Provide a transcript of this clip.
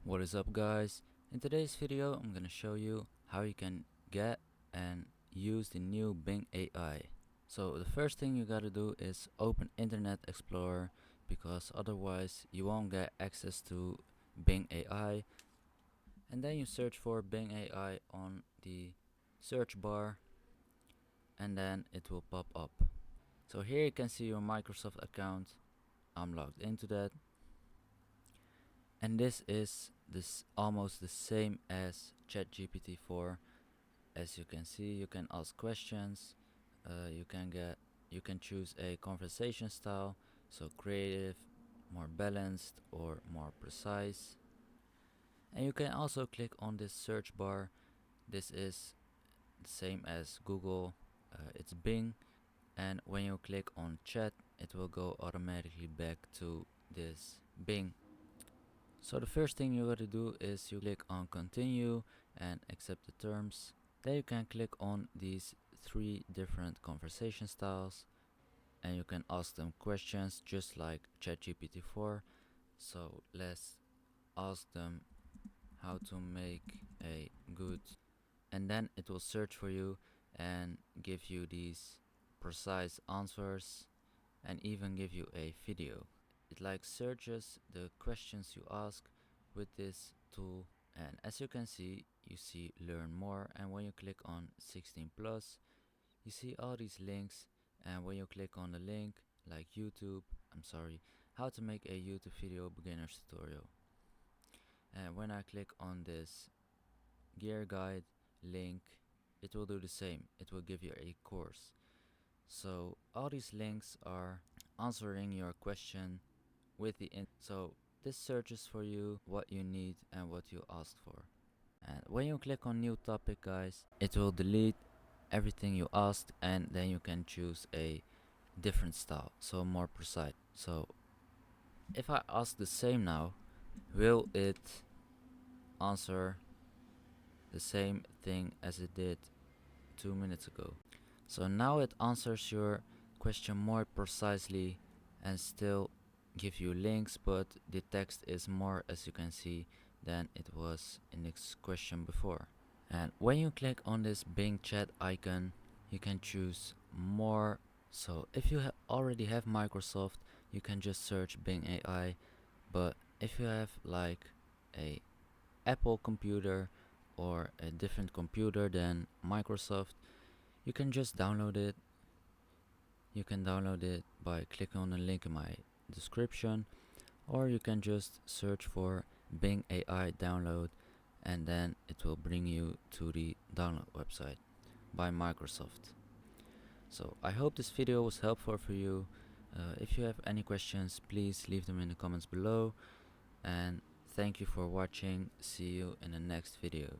What is up, guys? In today's video I'm gonna show you how you can get and use the new Bing AI. So the first thing you gotta do is open Internet Explorer, because otherwise you won't get access to Bing AI. And then you search for Bing AI on the search bar, and then it will pop up. So here you can see your Microsoft account. I'm logged into that, and this is almost the same as Chat GPT-4. As you can see, you can ask questions. You can choose a conversation style, so creative, more balanced, or more precise. And you can also click on this search bar. This is the same as Google. It's Bing, and when you click on chat, it will go automatically back to this Bing. So the first thing you gotta do is you click on continue and accept the terms. Then you can click on these three different conversation styles, and you can ask them questions just like ChatGPT-4. So let's ask them how to make a good, and then it will search for you and give you these precise answers and even give you a video. It like searches the questions you ask with this tool, and as you can see, you see learn more, and when you click on 16 plus, you see all these links, and when you click on the link like how to make a YouTube video beginner's tutorial, and when I click on this gear guide link, it will do the same. It will give you a course. So all these links are answering your question with so this searches for you what you need and what you asked for. And when you click on new topic, guys, it will delete everything you asked, and then you can choose a different style, so more precise. So if I ask the same now, will it answer the same thing as it did 2 minutes ago? So now it answers your question more precisely and still give you links, but the text is more, as you can see, than it was in this question before. And when you click on this Bing chat icon, you can choose more. So if you already have Microsoft, you can just search Bing AI, but if you have like a Apple computer or a different computer than Microsoft, you can just download it. You can download it by clicking on the link in my description, or you can just search for Bing AI download, and then it will bring you to the download website by Microsoft. So I hope this video was helpful for you. If you have any questions, please leave them in the comments below, and thank you for watching. See you in the next video.